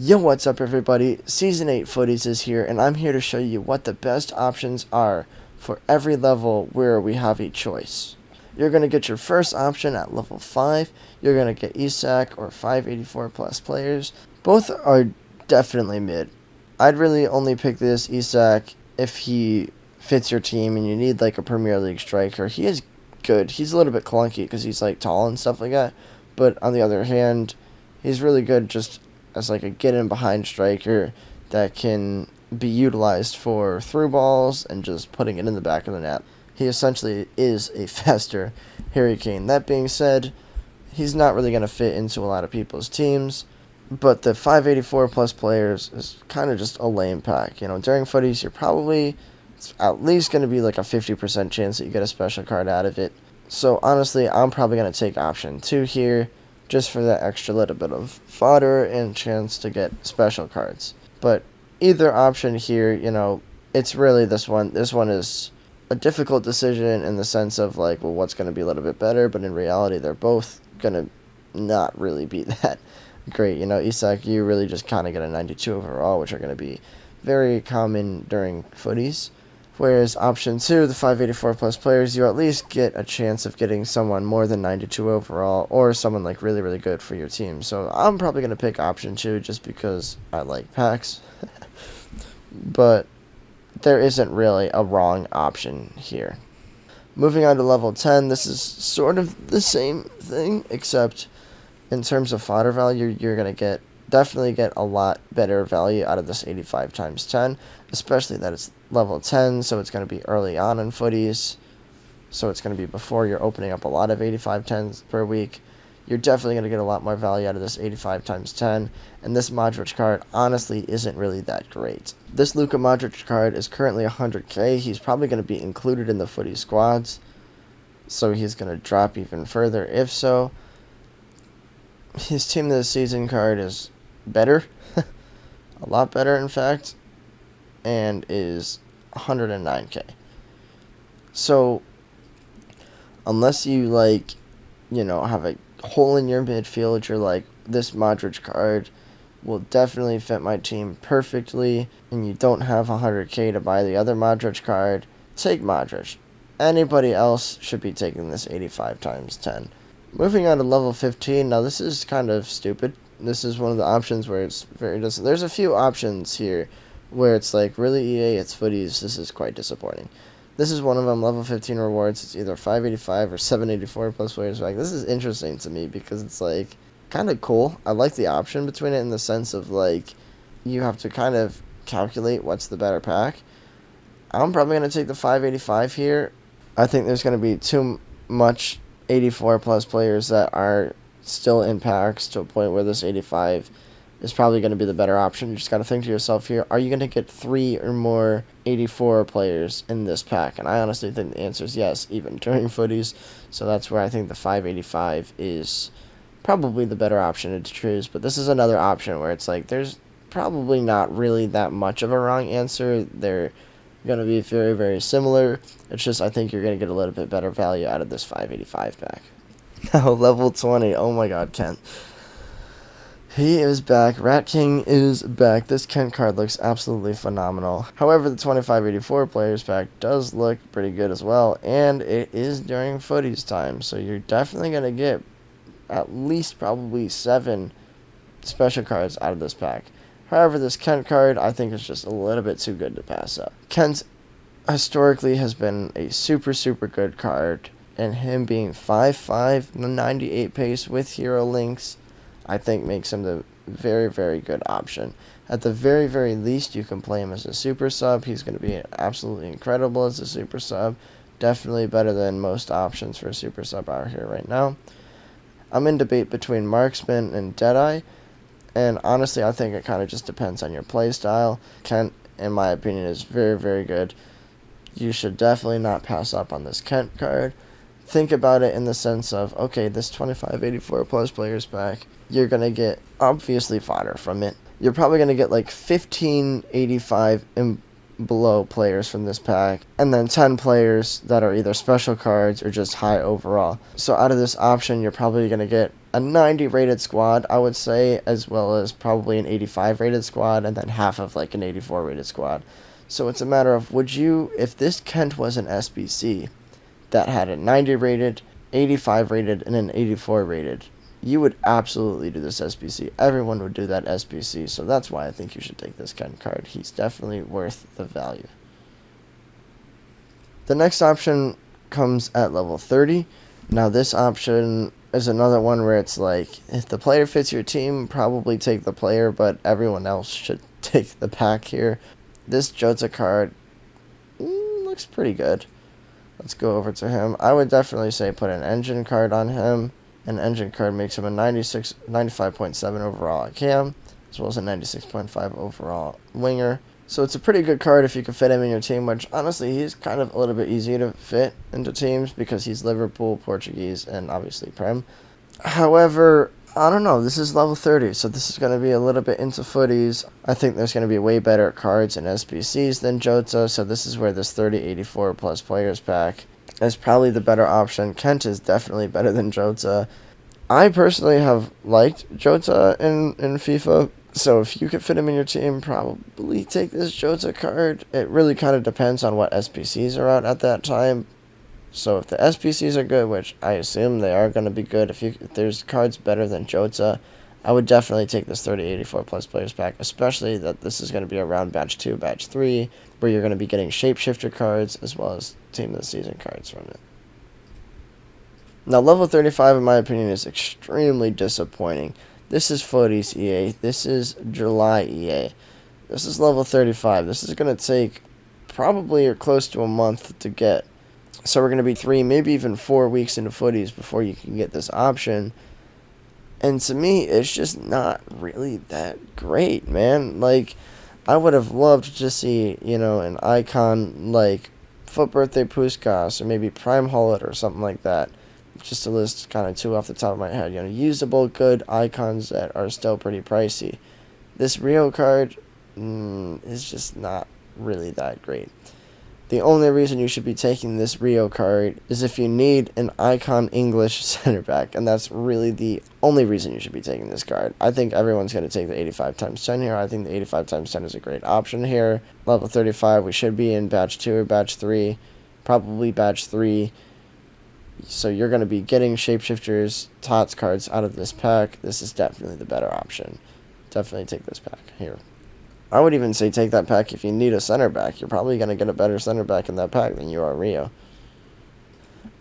Yo, what's up everybody? Season 8 Futties is here, and I'm here to show you what the best options are for every level where we have a choice. You're going to get your first option at level 5. You're going to get ESAC or 584 plus players. Both are definitely mid. I'd really only pick this ESAC if he fits your team and you need like a Premier League striker. He is good. He's a little bit clunky because he's like tall and stuff like that. But on the other hand, he's really good just as like a get in behind striker that can be utilized for through balls and just putting it in the back of the net. He essentially is a faster Harry Kane. That being said, he's not really going to fit into a lot of people's teams, but the 584 plus players is kind of just a lame pack. You know, during Futties, you're probably at least going to be like a 50% chance that you get a special card out of it. So honestly, I'm probably going to take option 2 here, just for that extra little bit of fodder and chance to get special cards. But either option here, you know, it's really this one. This one is a difficult decision in the sense of like, well, what's going to be a little bit better, but in reality, they're both going to not really be that great. You know, Isak, you really just kind of get a 92 overall, which are going to be very common during Futties. Whereas option 2, the 584 plus players, you at least get a chance of getting someone more than 92 overall, or someone like really, really good for your team. So I'm probably going to pick option 2 just because I like packs. But there isn't really a wrong option here. Moving on to level 10, this is sort of the same thing, except in terms of fodder value, you're going to definitely get a lot better value out of this 85 times 10, especially that it's level 10, so it's going to be early on in Futties, so it's going to be before you're opening up a lot of 85 10s per week. You're definitely going to get a lot more value out of this 85 times 10, and this Modric card honestly isn't really that great. This Luka Modric card is currently 100k. He's probably going to be included in the Futties squads, so he's going to drop even further if so. His Team of the Season card is better, a lot better in fact, and is 109k. So unless you like, you know, have a hole in your midfield, you're like, this Modric card will definitely fit my team perfectly, and you don't have 100k to buy the other Modric card, take Modric. Anybody else should be taking this 85 times 10. Moving on to level 15, now this is kind of stupid. This is one of the options where it's very there's a few options here where it's like, really EA, it's Futties, this is quite disappointing. This is one of them, level 15 rewards. It's either 585 or 784 plus players back. This is interesting to me because it's like kind of cool. I like the option between it in the sense of like you have to kind of calculate what's the better pack. I'm probably going to take the 585 here. I think there's going to be too much 84 plus players that are still in packs to a point where this 85 is probably going to be the better option. You just got to think to yourself here, are you going to get 3 or more 84 players in this pack? And I honestly think the answer is yes, even during Futties. So that's where I think the 585 is probably the better option to choose. But this is another option where it's like there's probably not really that much of a wrong answer. They're going to be very, very similar. It's just I think you're going to get a little bit better value out of this 585 pack. Now, level 20. Oh my god, Kent. He is back. Rat King is back. This Kent card looks absolutely phenomenal. However, the 2584 players pack does look pretty good as well, and it is during Futties time, so you're definitely going to get at least probably 7 special cards out of this pack. However, this Kent card I think is just a little bit too good to pass up. Kent historically has been a super, super good card, and him being 5'5", 98 pace with hero links, I think makes him the very, very good option. At the very, very least, you can play him as a super sub. He's going to be absolutely incredible as a super sub. Definitely better than most options for a super sub out here right now. I'm in debate between Marksman and Deadeye, and honestly, I think it kind of just depends on your play style. Kent, in my opinion, is very, very good. You should definitely not pass up on this Kent card. Think about it in the sense of, okay, this 2584 plus players pack, you're going to get obviously fodder from it. You're probably going to get like 1585 below players from this pack, and then 10 players that are either special cards or just high overall. So out of this option, you're probably going to get a 90 rated squad, I would say, as well as probably an 85 rated squad, and then half of like an 84 rated squad. So it's a matter of, would you, if this Kent was an SBC that had a 90 rated, 85 rated, and an 84 rated, you would absolutely do this SBC. Everyone would do that SBC, so that's why I think you should take this Kent card. He's definitely worth the value. The next option comes at level 30. Now this option is another one where it's like, if the player fits your team, probably take the player, but everyone else should take the pack here. This Jota card looks pretty good. Let's go over to him. I would definitely say put an engine card on him. An engine card makes him a 95.7 overall cam, as well as a 96.5 overall winger. So it's a pretty good card if you can fit him in your team, which honestly he's kind of a little bit easier to fit into teams because he's Liverpool, Portuguese, and obviously Prem. However, I don't know, this is level 30, so this is going to be a little bit into footies. I think there's going to be way better cards and SBCs than Jota, so this is where this 30-84 plus players pack is probably the better option. Kent is definitely better than Jota. I personally have liked Jota in FIFA, so if you could fit him in your team, probably take this Jota card. It really kind of depends on what SPCs are out at that time. So if the SPCs are good, which I assume they are going to be good, if there's cards better than Jota, I would definitely take this 30-84 plus players pack, especially that this is going to be around batch 2, batch 3, where you're going to be getting shapeshifter cards as well as team of the season cards from it. Now level 35 in my opinion is extremely disappointing. This is Futties EA, this is July EA, this is level 35. This is going to take probably or close to a month to get. So we're going to be 3, maybe even 4 weeks into Futties before you can get this option. And to me, it's just not really that great, man. Like, I would have loved to see, an icon like Foot Birthday Puskas or maybe Prime Hullet or something like that. Just to list kind of 2 off the top of my head. Usable, good icons that are still pretty pricey. This Rio card is just not really that great. The only reason you should be taking this Rio card is if you need an icon English center back, and that's really the only reason you should be taking this card. I think everyone's going to take the 85 times 10 here. I think the 85 times 10 is a great option here. Level 35, we should be in batch 2 or batch 3, probably batch 3. So you're going to be getting shapeshifters, tots cards out of this pack. This is definitely the better option. Definitely take this pack here. I would even say take that pack if you need a center back. You're probably going to get a better center back in that pack than you are Rio.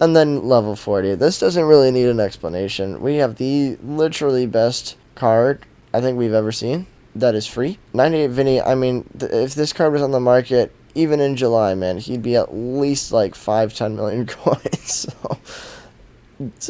And then level 40. This doesn't really need an explanation. We have the literally best card I think we've ever seen that is free. 98 Vinny, I mean, if this card was on the market, even in July, man, he'd be at least like 5-10 million coins. So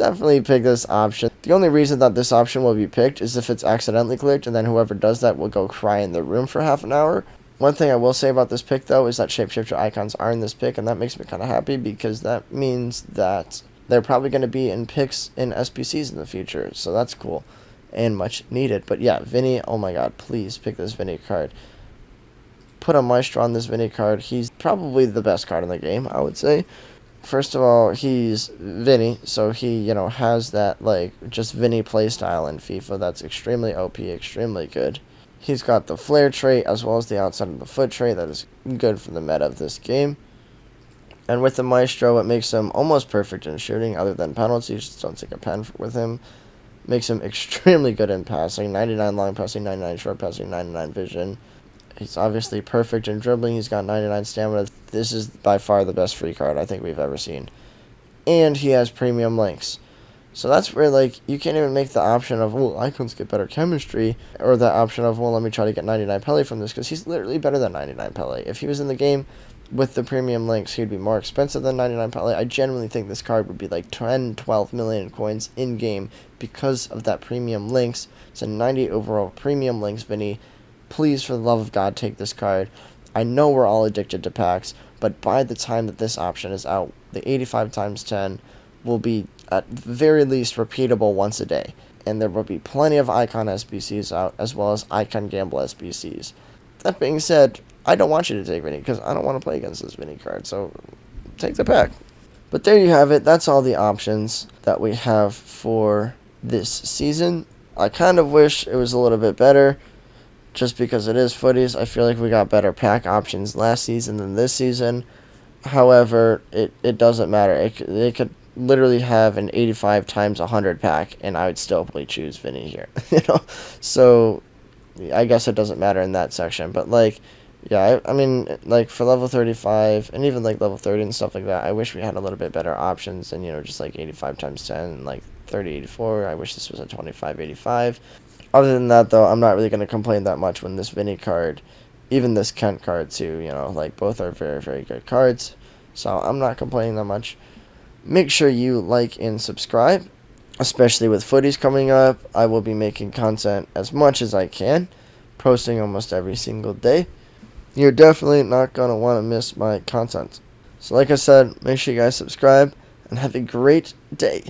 definitely pick this option. The only reason that this option will be picked is if it's accidentally clicked, and then whoever does that will go cry in the room for half an hour. One thing I will say about this pick, though, is that shapeshifter icons are in this pick, and that makes me kind of happy because that means that they're probably going to be in picks in SPCs in the future, so that's cool and much needed. But yeah, Vinny, oh my god, please pick this Vinny card. Put a Maestro on this Vinny card. He's probably the best card in the game, I would say. First of all, he's Vinny, so he, has that, just Vinny playstyle in FIFA that's extremely OP, extremely good. He's got the flare trait as well as the outside of the foot trait that is good for the meta of this game. And with the Maestro, it makes him almost perfect in shooting, other than penalties. Just don't take a pen with him. Makes him extremely good in passing, 99 long passing, 99 short passing, 99 vision. He's obviously perfect in dribbling. He's got 99 stamina. This is by far the best free card I think we've ever seen. And he has premium links. So that's where, you can't even make the option of, well, icons get better chemistry, or the option of, well, let me try to get 99 Pele from this, because he's literally better than 99 Pele. If he was in the game with the premium links, he'd be more expensive than 99 Pele. I genuinely think this card would be 10-12 million coins in-game because of that premium links. It's a 90 overall premium links, Vinny. Please, for the love of God, take this card. I know we're all addicted to packs, but by the time that this option is out, the 85 times 10 will be at the very least repeatable once a day. And there will be plenty of Icon SBCs out, as well as Icon Gamble SBCs. that being said, I don't want you to take Vinny because I don't want to play against this Vinny card. So take the pack. But there you have it. That's all the options that we have for this season. I kind of wish it was a little bit better just because it is Futties. I feel like we got better pack options last season than this season. However, it doesn't matter. It could literally have an 85 times 100 pack, and I would still probably choose Vinny here. So I guess it doesn't matter in that section. But like, yeah, I mean, like for level 35 and even like level 30 and stuff like that, I wish we had a little bit better options than just like 85 times 10 and like 3084. I wish this was a 2585. Other than that, though, I'm not really going to complain that much when this Vinny card, even this Kent card too, like both are very, very good cards. So I'm not complaining that much. Make sure you like and subscribe, especially with Futties coming up. I will be making content as much as I can, posting almost every single day. You're definitely not going to want to miss my content. So like I said, make sure you guys subscribe and have a great day.